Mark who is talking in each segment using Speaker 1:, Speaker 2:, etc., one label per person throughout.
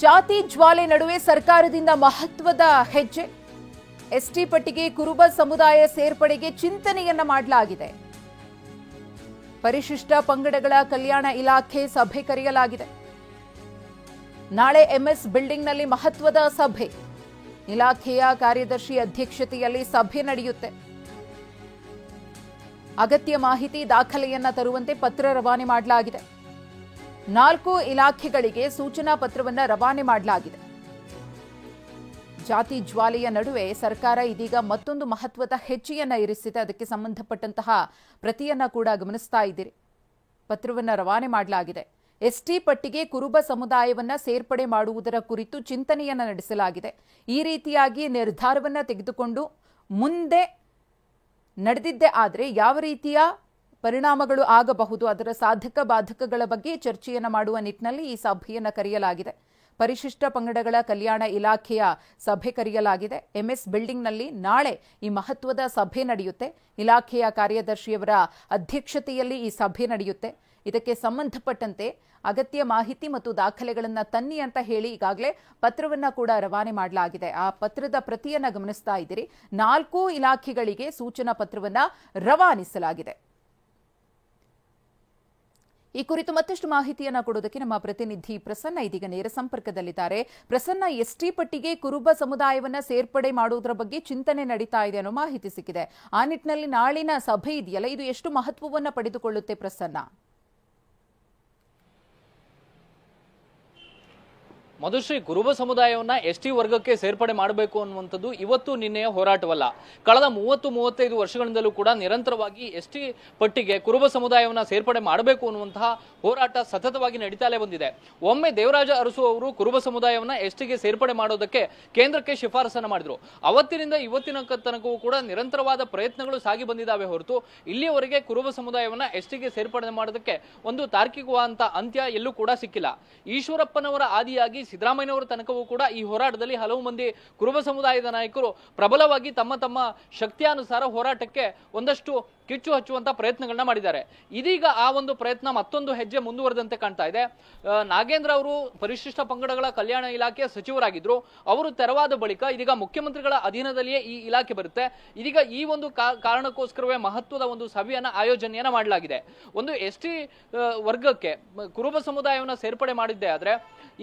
Speaker 1: ಜಾತಿ ಜ್ವಾಲೆ ನಡುವೆ ಸರ್ಕಾರದಿಂದ ಮಹತ್ವದ ಹೆಜ್ಜೆ. ಎಸ್ಟಿ ಪಟ್ಟಿಗೆ ಕುರುಬ ಸಮುದಾಯ ಸೇರ್ಪಡೆಗೆ ಚಿಂತನೆಯನ್ನ ಮಾಡಲಾಗಿದೆ. ಪರಿಶಿಷ್ಟ ಪಂಗಡಗಳ ಕಲ್ಯಾಣ ಇಲಾಖೆ ಸಭೆ ಕರೆಯಲಾಗಿದೆ. ನಾಳೆ ಎಂಎಸ್ ಬಿಲ್ಡಿಂಗ್ನಲ್ಲಿ ಮಹತ್ವದ ಸಭೆ. ಇಲಾಖೆಯ ಕಾರ್ಯದರ್ಶಿ ಅಧ್ಯಕ್ಷತೆಯಲ್ಲಿ ಸಭೆ ನಡೆಯುತ್ತೆ. ಅಗತ್ಯ ಮಾಹಿತಿ ದಾಖಲೆಯನ್ನ ತರುವಂತೆ ಪತ್ರ ರವಾನೆ ಮಾಡಲಾಗಿದೆ. 4 ಇಲಾಖೆಗಳಿಗೆ ಸೂಚನಾ ಪತ್ರವನ್ನು ರವಾನೆ ಮಾಡಲಾಗಿದೆ. ಜಾತಿ ಜ್ವಾಲೆಯ ನಡುವೆ ಸರ್ಕಾರ ಇದೀಗ ಮತ್ತೊಂದು ಮಹತ್ವದ ಹೆಜ್ಜೆಯನ್ನ ಇರಿಸಿದೆ. ಅದಕ್ಕೆ ಸಂಬಂಧಪಟ್ಟಂತಹ ಪ್ರತಿಯನ್ನ ಕೂಡ ಗಮನಿಸ್ತಾ ಇದ್ದೀರಿ. ಪತ್ರವನ್ನು ರವಾನೆ ಮಾಡಲಾಗಿದೆ. ಎಸ್ಟಿ ಪಟ್ಟಿಗೆ ಕುರುಬ ಸಮುದಾಯವನ್ನ ಸೇರ್ಪಡೆ ಮಾಡುವುದರ ಕುರಿತು ಚಿಂತನೆಯನ್ನ ನಡೆಸಲಾಗಿದೆ. ಈ ರೀತಿಯಾಗಿ ನಿರ್ಧಾರವನ್ನ ತೆಗೆದುಕೊಂಡು ಮುಂದೆ ನಡೆದಿದ್ದೇ ಆದರೆ ಯಾವ ರೀತಿಯ ಪರಿಣಾಮಗಳು ಆಗಬಹುದು, ಅದರ ಸಾಧಕ ಬಾಧಕಗಳ ಬಗ್ಗೆ ಚರ್ಚೆಯನ್ನ ಮಾಡುವ ನಿಟ್ಟಿನಲ್ಲಿ ಈ ಸಭೆಯನ್ನು ಕರೆಯಲಾಗಿದೆ. ಪರಿಶಿಷ್ಟ ಪಂಗಡಗಳ ಕಲ್ಯಾಣ ಇಲಾಖೆಯ ಸಭೆ ಕರೆಯಲಾಗಿದೆ. ಎಂಎಸ್ ಬಿಲ್ಡಿಂಗ್ನಲ್ಲಿ ನಾಳೆ ಈ ಮಹತ್ವದ ಸಭೆ ನಡೆಯುತ್ತೆ. ಇಲಾಖೆಯ ಕಾರ್ಯದರ್ಶಿಯವರ ಅಧ್ಯಕ್ಷತೆಯಲ್ಲಿ ಈ ಸಭೆ ನಡೆಯುತ್ತೆ. ಇದಕ್ಕೆ ಸಂಬಂಧಪಟ್ಟಂತೆ ಅಗತ್ಯ ಮಾಹಿತಿ ಮತ್ತು ದಾಖಲೆಗಳನ್ನು ತನ್ನಿ ಅಂತ ಹೇಳಿ ಈಗಾಗಲೇ ಪತ್ರವನ್ನ ಕೂಡ ರವಾನೆ ಮಾಡಲಾಗಿದೆ. ಆ ಪತ್ರದ ಪ್ರತಿಯನ್ನ ಗಮನಿಸ್ತಾ ಇದ್ದೀರಿ. 4 ಇಲಾಖೆಗಳಿಗೆ ಸೂಚನಾ ಪತ್ರವನ್ನ ರವಾನಿಸಲಾಗಿದೆ. ಈ ಕುರಿತು ಮತ್ತಷ್ಟು ಮಾಹಿತಿಯನ್ನ ಕೊಡೋದಕ್ಕೆ ನಮ್ಮ ಪ್ರತಿನಿಧಿ ಪ್ರಸನ್ನ ಇದೀಗ ನೇರ ಸಂಪರ್ಕದಲ್ಲಿದ್ದಾರೆ. ಪ್ರಸನ್ನ, ಎಸ್ಟಿ ಪಟ್ಟಿಗೆ ಕುರುಬ ಸಮುದಾಯವನ್ನ ಸೇರ್ಪಡೆ ಮಾಡುವುದರ ಬಗ್ಗೆ ಚಿಂತನೆ ನಡೀತಾ ಇದೆ ಅನ್ನೋ ಮಾಹಿತಿ ಸಿಕ್ಕಿದೆ. ಆ ನಿಟ್ಟಿನಲ್ಲಿ ನಾಳಿನ ಸಭೆ ಇದೆಯಲ್ಲ, ಇದು ಎಷ್ಟು ಮಹತ್ವವನ್ನ ಪಡೆದುಕೊಳ್ಳುತ್ತೆ ಪ್ರಸನ್ನ?
Speaker 2: ಮಧುಶ್ರೀ, ಕುರುಬ ಸಮುದಾಯವನ್ನ ಎಸ್ಟಿ ವರ್ಗಕ್ಕೆ ಸೇರ್ಪಡೆ ಮಾಡಬೇಕು ಅನ್ನುವಂಥದ್ದು ಇವತ್ತು ನಿನ್ನೆಯ ಹೋರಾಟವಲ್ಲ. ಕಳೆದ 30-35 ವರ್ಷಗಳಿಂದಲೂ ಕೂಡ ನಿರಂತರವಾಗಿ ಎಸ್ಟಿ ಪಟ್ಟಿಗೆ ಕುರುಬ ಸಮುದಾಯವನ್ನ ಸೇರ್ಪಡೆ ಮಾಡಬೇಕು ಅನ್ನುವಂತಹ ಹೋರಾಟ ಸತತವಾಗಿ ನಡೀತಾಲೇ ಬಂದಿದೆ. ಒಮ್ಮೆ ದೇವರಾಜ ಅರಸು ಅವರು ಕುರುಬ ಸಮುದಾಯವನ್ನ ಎಸ್ಟಿಗೆ ಸೇರ್ಪಡೆ ಮಾಡೋದಕ್ಕೆ ಕೇಂದ್ರಕ್ಕೆ ಶಿಫಾರಸನ್ನ ಮಾಡಿದ್ರು. ಅವತ್ತಿನಿಂದ ಇವತ್ತಿನ ತನಕವೂ ಕೂಡ ನಿರಂತರವಾದ ಪ್ರಯತ್ನಗಳು ಸಾಗಿ ಬಂದಿದ್ದಾವೆ ಹೊರತು ಇಲ್ಲಿಯವರೆಗೆ ಕುರುಬ ಸಮುದಾಯವನ್ನ ಎಸ್ಟಿಗೆ ಸೇರ್ಪಡೆ ಮಾಡೋದಕ್ಕೆ ಒಂದು ತಾರ್ಕಿಕವಾದಂತ ಅಂತ್ಯ ಎಲ್ಲೂ ಕೂಡ ಸಿಕ್ಕಿಲ್ಲ. ಈಶ್ವರಪ್ಪನವರ ಆದಿಯಾಗಿ ಸಿದ್ದರಾಮಯ್ಯನವರ ತನಕವೂ ಕೂಡ ಈ ಹೋರಾಟದಲ್ಲಿ ಹಲವು ಮಂದಿ ಕುರುಬ ಸಮುದಾಯದ ನಾಯಕರು ಪ್ರಬಲವಾಗಿ ತಮ್ಮ ಶಕ್ತಿಯಾನುಸಾರ ಹೋರಾಟಕ್ಕೆ ಒಂದಷ್ಟು ಕಿಚ್ಚು ಹಚ್ಚುವಂತ ಪ್ರಯತ್ನಗಳನ್ನ ಮಾಡಿದ್ದಾರೆ. ಇದೀಗ ಆ ಒಂದು ಪ್ರಯತ್ನ ಮತ್ತೊಂದು ಹೆಜ್ಜೆ ಮುಂದುವರೆದಂತೆ ಕಾಣ್ತಾ ಇದೆ. ನಾಗೇಂದ್ರ ಅವರು ಪರಿಶಿಷ್ಟ ಪಂಗಡಗಳ ಕಲ್ಯಾಣ ಇಲಾಖೆಯ ಸಚಿವರಾಗಿದ್ರು. ಅವರು ತೆರವಾದ ಬಳಿಕ ಇದೀಗ ಮುಖ್ಯಮಂತ್ರಿಗಳ ಅಧೀನದಲ್ಲಿಯೇ ಈ ಇಲಾಖೆ ಬರುತ್ತೆ. ಇದೀಗ ಈ ಒಂದು ಕಾರಣಕ್ಕೋಸ್ಕರವೇ ಮಹತ್ವದ ಒಂದು ಸಭೆಯನ್ನ ಆಯೋಜನೆಯನ್ನ ಮಾಡಲಾಗಿದೆ. ಒಂದು ಎಸ್ಟಿ ವರ್ಗಕ್ಕೆ ಕುರುಬ ಸಮುದಾಯವನ್ನ ಸೇರ್ಪಡೆ ಮಾಡಿದ್ದೆ ಆದ್ರೆ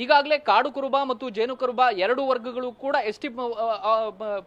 Speaker 2: ಈಗಾಗಲೇ ಕಾಡು ಕುರುಬ ಮತ್ತು ಜೇನು ಕುರುಬ 2 ವರ್ಗಗಳು ಕೂಡ ಎಸ್ಟಿ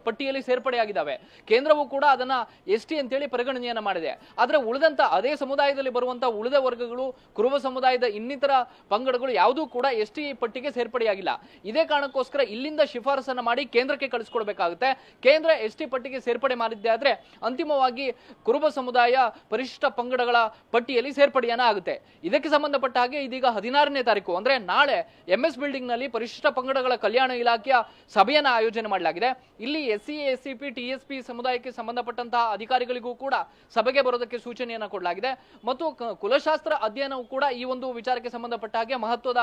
Speaker 2: ಪಟ್ಟಿಯಲ್ಲಿ ಸೇರ್ಪಡೆಯಾಗಿದ್ದಾವೆ. ಕೇಂದ್ರವು ಕೂಡ ಅದನ್ನ ಎಸ್ಟಿ ಅಂತೇಳಿ ಪರಿಗಣನೆಯನ್ನ ಮಾಡಿದೆ. ಆದ್ರೆ ಉಳಿದಂತ ಅದೇ ಸಮುದಾಯದಲ್ಲಿ ಬರುವಂತಹ ಉಳಿದ ವರ್ಗಗಳು, ಕುರುಬ ಸಮುದಾಯದ ಇನ್ನಿತರ ಪಂಗಡಗಳು ಯಾವುದೂ ಕೂಡ ಎಸ್ಟಿ ಪಟ್ಟಿಗೆ ಸೇರ್ಪಡೆಯಾಗಿಲ್ಲ. ಇದೇ ಕಾರಣಕ್ಕೋಸ್ಕರ ಇಲ್ಲಿಂದ ಶಿಫಾರಸನ್ನ ಮಾಡಿ ಕೇಂದ್ರಕ್ಕೆ ಕಳಿಸ್ಕೊಡ್ಬೇಕಾಗುತ್ತೆ. ಕೇಂದ್ರ ಎಸ್ಟಿ ಪಟ್ಟಿಗೆ ಸೇರ್ಪಡೆ ಮಾಡಿದ್ದೆ ಆದ್ರೆ ಅಂತಿಮವಾಗಿ ಕುರುಬ ಸಮುದಾಯ ಪರಿಶಿಷ್ಟ ಪಂಗಡಗಳ ಪಟ್ಟಿಯಲ್ಲಿ ಸೇರ್ಪಡೆಯನ್ನ ಆಗುತ್ತೆ. ಇದಕ್ಕೆ ಸಂಬಂಧಪಟ್ಟ ಹಾಗೆ ಇದೀಗ 16ನೇ ತಾರೀಕು ಅಂದ್ರೆ ನಾಳೆ ಎಂಎಸ್ ಬಿಲ್ಡಿಂಗ್ ನಲ್ಲಿ ಪರಿಶಿಷ್ಟ ಪಂಗಡಗಳ ಕಲ್ಯಾಣ ಇಲಾಖೆಯ ಸಭೆಯನ್ನ ಆಯೋಜನೆ ಮಾಡಲಾಗಿದೆ. ಇಲ್ಲಿ ಎಸ್ಸಿ, ಎಸ್ಸಿಪಿ, ಟಿಎಸ್ಪಿ ಸಮುದಾಯಕ್ಕೆ ಸಂಬಂಧಪಟ್ಟಂತಹ ಅಧಿಕಾರಿಗಳಿಗೂ ಕೂಡ ಸಭೆಗೆ ಬರೋದಕ್ಕೆ ಸೂಚನೆಯನ್ನ ಕೊಡಲಾಗಿದೆ. ಮತ್ತು ಕುಲಶಾಸ್ತ್ರ ಅಧ್ಯಯನವು ಕೂಡ ಈ ಒಂದು ವಿಚಾರಕ್ಕೆ ಸಂಬಂಧಪಟ್ಟ ಹಾಗೆ ಮಹತ್ವದ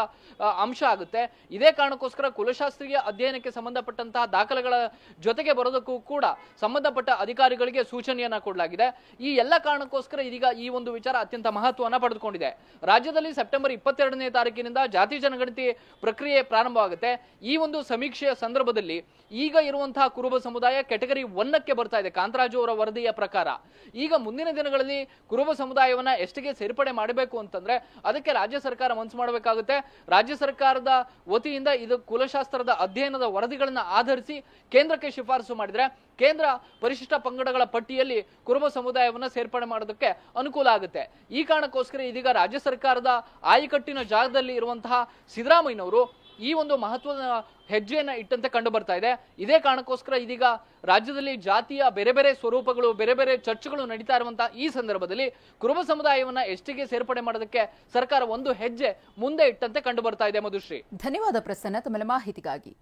Speaker 2: ಅಂಶ ಆಗುತ್ತೆ. ಇದೇ ಕಾರಣಕ್ಕೋಸ್ಕರ ಕುಲಶಾಸ್ತ್ರೀಯ ಅಧ್ಯಯನಕ್ಕೆ ಸಂಬಂಧಪಟ್ಟಂತಹ ದಾಖಲೆಗಳ ಜೊತೆಗೆ ಬರೋದಕ್ಕೂ ಕೂಡ ಸಂಬಂಧಪಟ್ಟ ಅಧಿಕಾರಿಗಳಿಗೆ ಸೂಚನೆಯನ್ನ ಕೊಡಲಾಗಿದೆ. ಈ ಎಲ್ಲ ಕಾರಣಕ್ಕೋಸ್ಕರ ಇದೀಗ ಈ ಒಂದು ವಿಚಾರ ಅತ್ಯಂತ ಮಹತ್ವವನ್ನು ಪಡೆದುಕೊಂಡಿದೆ. ರಾಜ್ಯದಲ್ಲಿ ಸೆಪ್ಟೆಂಬರ್ 22ನೇ ತಾರೀಕಿನಿಂದ ಜಾತಿ ಜನಗಣತಿ ಪ್ರಕ್ರಿಯೆ ಪ್ರಾರಂಭವಾಗುತ್ತೆ. ಈ ಒಂದು ಸಮೀಕ್ಷೆಯ ಸಂದರ್ಭದಲ್ಲಿ ಈಗ ಇರುವಂತಹ ಕುರುಬ ಸಮುದಾಯ ಕ್ಯಾಟಗರಿ 1ಕ್ಕೆ ಬರ್ತಾ ಇದೆ ಕಾಂತರಾಜು ಅವರ ವರದಿಯ ಪ್ರಕಾರ. ಈಗ ಮುಂದಿನ ದಿನಗಳಲ್ಲಿ ಕುರುಬ ಸಮುದಾಯವನ್ನ ಎಸ್ಟಿಗೆ ಸೇರ್ಪಡೆ ಮಾಡಬೇಕು ಅಂತಂದ್ರೆ ಅದಕ್ಕೆ ರಾಜ್ಯ ಸರ್ಕಾರ ಮನಸ್ಸು ಮಾಡಬೇಕಾಗುತ್ತೆ. ರಾಜ್ಯ ಸರ್ಕಾರದ ವತಿಯಿಂದ ಇದು ಕುಲಶಾಸ್ತ್ರದ ಅಧ್ಯಯನದ ವರದಿಗಳನ್ನ ಆಧರಿಸಿ ಕೇಂದ್ರಕ್ಕೆ ಶಿಫಾರಸು ಮಾಡಿದ್ರೆ ಕೇಂದ್ರ ಪರಿಶಿಷ್ಟ ಪಂಗಡಗಳ ಪಟ್ಟಿಯಲ್ಲಿ ಕುರುಬ ಸಮುದಾಯವನ್ನ ಸೇರ್ಪಡೆ ಮಾಡೋದಕ್ಕೆ ಅನುಕೂಲ ಆಗುತ್ತೆ. ಈ ಕಾರಣಕ್ಕೋಸ್ಕರ ಇದೀಗ ರಾಜ್ಯ ಸರ್ಕಾರದ ಆಯಕಟ್ಟಿನ ಜಾಗದಲ್ಲಿ ಇರುವಂತಹ ಸಿದ್ದರಾಮಯ್ಯನವರು ಈ ಒಂದು ಮಹತ್ವದ ಹೆಜ್ಜೆಯನ್ನ ಇಟ್ಟಂತೆ ಕಂಡು ಬರ್ತಾ ಇದೆ. ಇದೇ ಕಾರಣಕ್ಕೋಸ್ಕರ ಇದೀಗ ರಾಜ್ಯದಲ್ಲಿ ಜಾತಿಯ ಬೇರೆ ಬೇರೆ ಸ್ವರೂಪಗಳು, ಬೇರೆ ಬೇರೆ ಚರ್ಚೆಗಳು ನಡೀತಾ ಇರುವಂತಹ ಈ ಸಂದರ್ಭದಲ್ಲಿ ಕುರುಬ ಸಮುದಾಯವನ್ನ ಎಸ್ಟಿಗೆ ಸೇರ್ಪಡೆ ಮಾಡೋದಕ್ಕೆ ಸರ್ಕಾರ ಒಂದು ಹೆಜ್ಜೆ ಮುಂದೆ ಇಟ್ಟಂತೆ ಕಂಡು ಬರ್ತಾ ಇದೆ. ಮಧುಶ್ರೀ,
Speaker 1: ಧನ್ಯವಾದ ಪ್ರಸನ್ನ ತಮ್ಮ ಮಾಹಿತಿಗಾಗಿ.